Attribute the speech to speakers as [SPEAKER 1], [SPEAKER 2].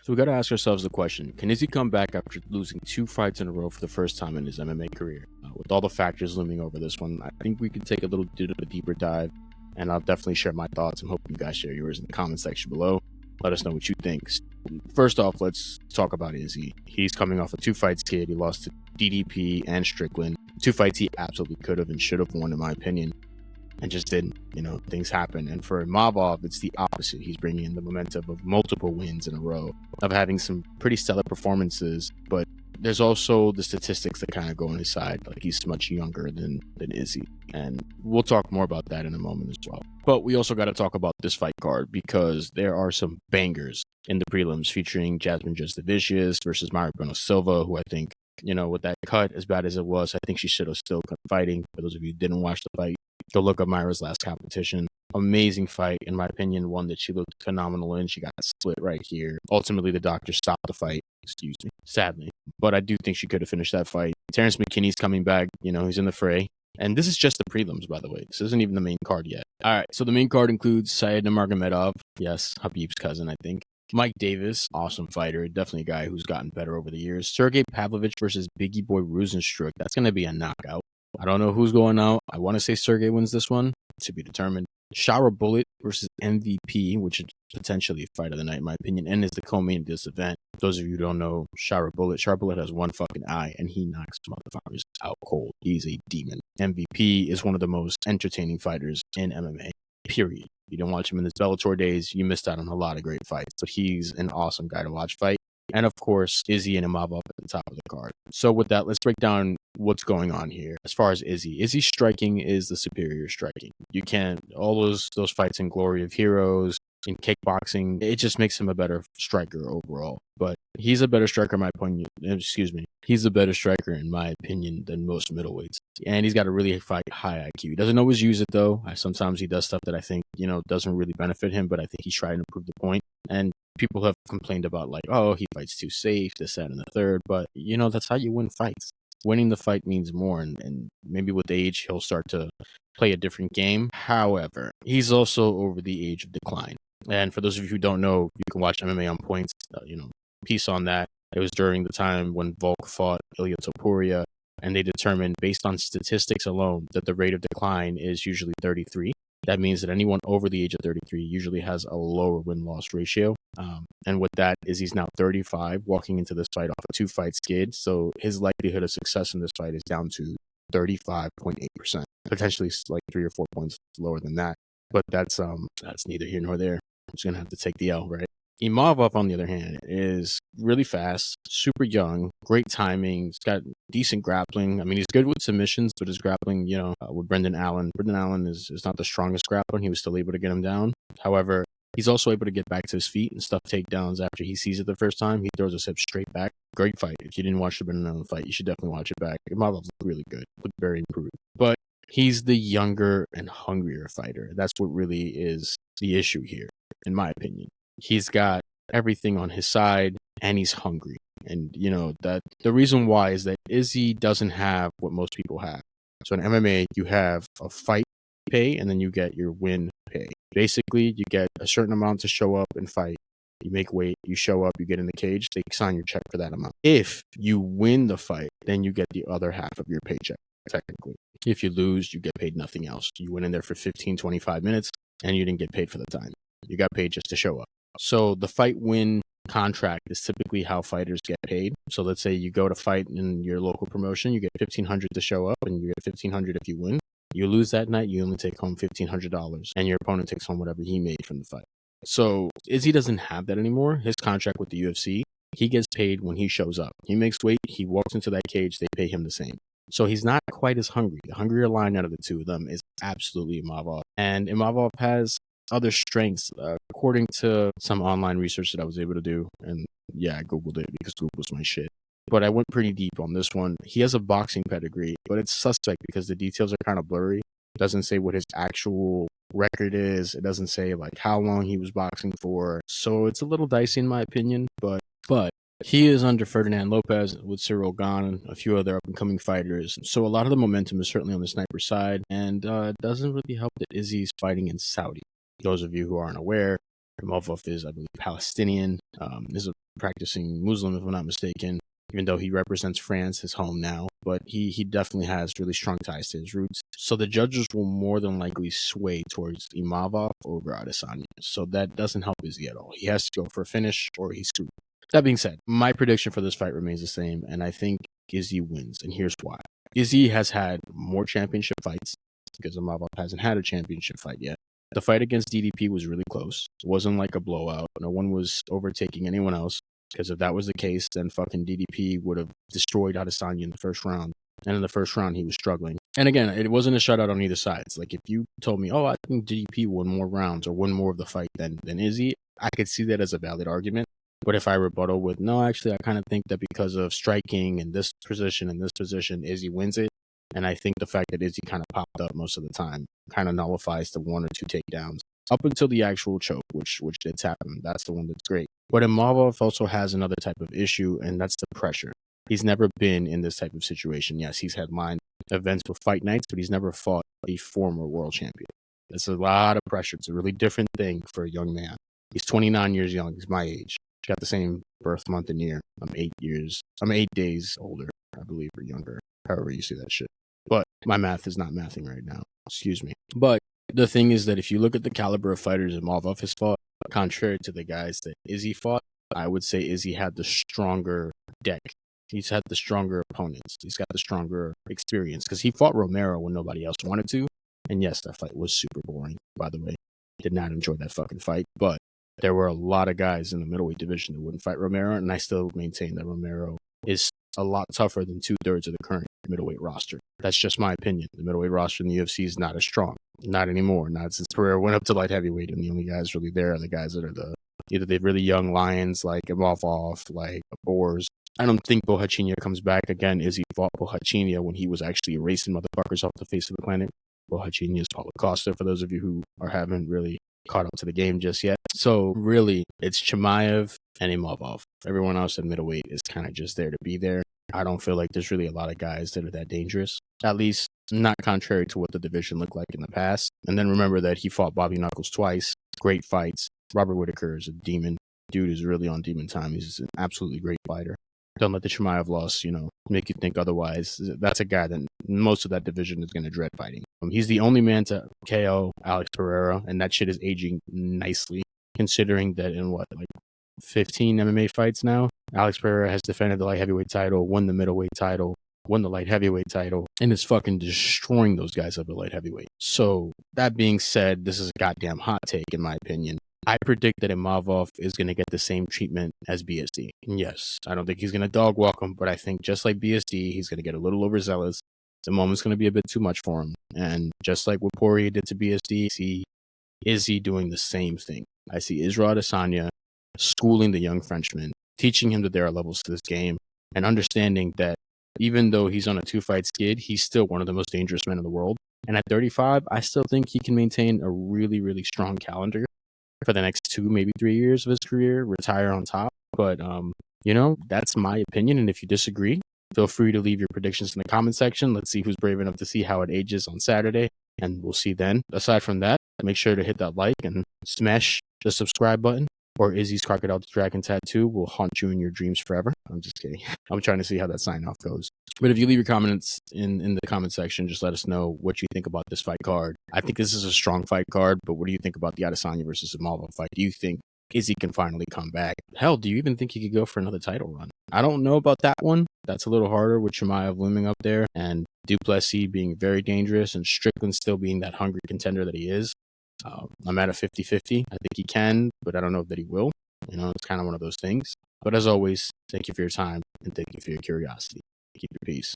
[SPEAKER 1] So we got to ask ourselves the question, can Izzy come back after losing 2 fights in a row for the first time in his MMA career? With all the factors looming over this one, I think we can take a little bit of a deeper dive, and I'll definitely share my thoughts and hope you guys share yours in the comment section below. Let us know what you think. First off, let's talk about Izzy. He's coming off a 2 fight skid. He lost to DDP and Strickland. 2 fights he absolutely could have and should have won, in my opinion, and just didn't. Things happen. And for Imavov, it's the opposite. He's bringing in the momentum of multiple wins in a row, of having some pretty stellar performances, but there's also the statistics that kind of go on his side. Like, he's much younger than Izzy, and we'll talk more about that in a moment as well. But we also got to talk about this fight card, because there are some bangers in the prelims featuring Jasmine Justavicius versus Mayra Bueno Silva, who I think, with that cut, as bad as it was, I think she should have still kept fighting. For those of you who didn't watch the fight, go look up Myra's last competition. Amazing fight, in my opinion, one that she looked phenomenal in. She got split right here. Ultimately, the doctor stopped the fight, sadly. But I do think she could have finished that fight. Terrence McKinney's coming back. He's in the fray. And this is just the prelims, by the way. This isn't even the main card yet. All right, so the main card includes Said Nurmagomedov. Yes, Habib's cousin, I think. Mike Davis, awesome fighter. Definitely a guy who's gotten better over the years. Sergey Pavlovich versus Biggie Boy Rosenstruck. That's going to be a knockout. I don't know who's going out. I want to say Sergey wins this one, to be determined. Shara Bullet versus MVP, which is potentially a fight of the night, in my opinion, and is the co-main of this event. Those of you who don't know Shara Bullet has one fucking eye, and he knocks motherfuckers out cold. He's a demon. MVP is one of the most entertaining fighters in MMA, period. You didn't watch him in his Bellator days, you missed out on a lot of great fights, but he's an awesome guy to watch fight. And of course, Izzy and Imavov at the top of the card. So with that, let's break down what's going on here. As far as Izzy's striking is the superior striking. You can't, all those fights in Glory of Heroes, in kickboxing, it just makes him a better striker overall. But he's a better striker in my opinion. He's a better striker in my opinion than most middleweights. And he's got a really high IQ. He doesn't always use it though. Sometimes he does stuff that I think, doesn't really benefit him, but I think he's trying to prove the point. And people have complained about, like, oh, he fights too safe, this, that, and the third. But, that's how you win fights. Winning the fight means more. And maybe with age, he'll start to play a different game. However, he's also over the age of decline. And for those of you who don't know, you can watch MMA on Points, piece on that. It was during the time when Volk fought Ilya Topuria, and they determined, based on statistics alone, that the rate of decline is usually 33. That means that anyone over the age of 33 usually has a lower win-loss ratio. And with that, Izzy's now 35, walking into this fight off a 2-fight skid. So his likelihood of success in this fight is down to 35.8%. Potentially like 3 or 4 points lower than that. But that's neither here nor there. I'm just going to have to take the L, right? Imavov, on the other hand, is really fast, super young, great timing. He's got decent grappling. I mean, he's good with submissions, but his grappling, with Brendan Allen is not the strongest grappler. He was still able to get him down. However, he's also able to get back to his feet and stuff takedowns after he sees it the first time. He throws his hips straight back. Great fight. If you didn't watch the Brendan Allen fight, you should definitely watch it back. Imavov's really good, looked very improved. But he's the younger and hungrier fighter. That's what really is the issue here, in my opinion. He's got everything on his side, and he's hungry. And, that the reason why is that Izzy doesn't have what most people have. So in MMA, you have a fight pay, and then you get your win pay. Basically, you get a certain amount to show up and fight. You make weight, you show up, you get in the cage, they sign your check for that amount. If you win the fight, then you get the other half of your paycheck, technically. If you lose, you get paid nothing else. You went in there for 15, 25 minutes, and you didn't get paid for the time. You got paid just to show up. So the fight win contract is typically how fighters get paid. So let's say you go to fight in your local promotion, you get $1,500 to show up, and you get $1,500 if you win. You lose that night, you only take home $1,500, and your opponent takes home whatever he made from the fight. So Izzy doesn't have that anymore. His contract with the UFC, he gets paid when he shows up. He makes weight, he walks into that cage, they pay him the same. So he's not quite as hungry. The hungrier line out of the two of them is absolutely Imavov. And Imavov has other strengths, according to some online research that I was able to do. And yeah, I Googled it because Google's my shit. But I went pretty deep on this one. He has a boxing pedigree, but it's suspect because the details are kind of blurry. It doesn't say what his actual record is. It doesn't say like how long he was boxing for. So it's a little dicey in my opinion, but he is under Ferdinand Lopez with Cyril Gane and a few other up-and-coming fighters. So a lot of the momentum is certainly on the sniper side, and it doesn't really help that Izzy's fighting in Saudi. Those of you who aren't aware, Imavov is, I believe, Palestinian, is a practicing Muslim, if I'm not mistaken, even though he represents France, his home now. But he definitely has really strong ties to his roots. So the judges will more than likely sway towards Imavov over Adesanya. So that doesn't help Izzy at all. He has to go for a finish or he's screwed. That being said, my prediction for this fight remains the same, and I think Izzy wins, and here's why. Izzy has had more championship fights because Imavov hasn't had a championship fight yet. The fight against DDP was really close. It wasn't like a blowout. No one was overtaking anyone else, because if that was the case, then fucking DDP would have destroyed Adesanya in the first round. And in the first round, he was struggling. And again, it wasn't a shutout on either side. It's like if you told me, oh, I think DDP won more rounds or won more of the fight than Izzy, I could see that as a valid argument. But if I rebuttal with, no, actually, I kind of think that because of striking and this position, Izzy wins it. And I think the fact that Izzy kind of popped up most of the time kind of nullifies the one or two takedowns up until the actual choke, which did happen. That's the one that's great. But Imavov also has another type of issue, and that's the pressure. He's never been in this type of situation. Yes, he's headlined events with fight nights, but he's never fought a former world champion. That's a lot of pressure. It's a really different thing for a young man. He's 29 years young. He's my age. He's got the same birth month and year. I'm 8 days older, I believe, or younger. However you see that shit. But my math is not mathing right now. Excuse me. But the thing is that if you look at the caliber of fighters Imavov has fought, contrary to the guys that Izzy fought, I would say Izzy had the stronger deck. He's had the stronger opponents. He's got the stronger experience because he fought Romero when nobody else wanted to. And yes, that fight was super boring, by the way. Did not enjoy that fucking fight. But there were a lot of guys in the middleweight division that wouldn't fight Romero. And I still maintain that Romero is a lot tougher than 2/3 of the current middleweight roster. That's just my opinion. The middleweight roster in the UFC is not as strong. Not anymore. Not since Pereira went up to light heavyweight, and the only guys really there are the guys that are either the really young lions like Imavov, like Boers. I don't think Bohachinia comes back again. Izzy fought Bohachinia when he was actually erasing motherfuckers off the face of the planet. Bohachinia is Paulo Costa, for those of you who haven't really caught up to the game just yet. So really, it's Chimaev and Imavov. Everyone else at middleweight is kind of just there to be there. I don't feel like there's really a lot of guys that are that dangerous. At least not contrary to what the division looked like in the past. And then remember that he fought Bobby Knuckles twice. Great fights. Robert Whitaker is a demon. Dude is really on demon time. He's an absolutely great fighter. Don't let the Chimaev loss, make you think otherwise. That's a guy that most of that division is going to dread fighting. He's the only man to KO Alex Pereira, and that shit is aging nicely, considering that in 15 MMA fights now, Alex Pereira has defended the light heavyweight title, won the middleweight title, won the light heavyweight title, and is fucking destroying those guys up at light heavyweight. So that being said, this is a goddamn hot take in my opinion. I predict that Imavov is going to get the same treatment as BSD. And yes, I don't think he's going to dog walk him, but I think just like BSD, he's going to get a little overzealous. The moment's going to be a bit too much for him. And just like what Poirier did to BSD, I see Izzy doing the same thing. I see Israel Adesanya schooling the young Frenchman, teaching him that there are levels to this game, and understanding that even though he's on a 2-fight skid, he's still one of the most dangerous men in the world. And at 35, I still think he can maintain a really, really strong calendar for the next 2, maybe 3 years of his career, retire on top. But, that's my opinion. And if you disagree, feel free to leave your predictions in the comment section. Let's see who's brave enough to see how it ages on Saturday. And we'll see then. Aside from that, make sure to hit that like and smash the subscribe button, or Izzy's Crocodile Dragon tattoo will haunt you in your dreams forever. I'm just kidding. I'm trying to see how that sign off goes. But if you leave your comments in the comment section, just let us know what you think about this fight card. I think this is a strong fight card, but what do you think about the Adesanya versus Imavov fight? Do you think Izzy can finally come back? Hell, do you even think he could go for another title run? I don't know about that one. That's a little harder with Chimaev looming up there and Duplessis being very dangerous and Strickland still being that hungry contender that he is. I'm at a 50-50. I think he can, but I don't know that he will. It's kind of one of those things. But as always, thank you for your time and thank you for your curiosity. Keep your peace.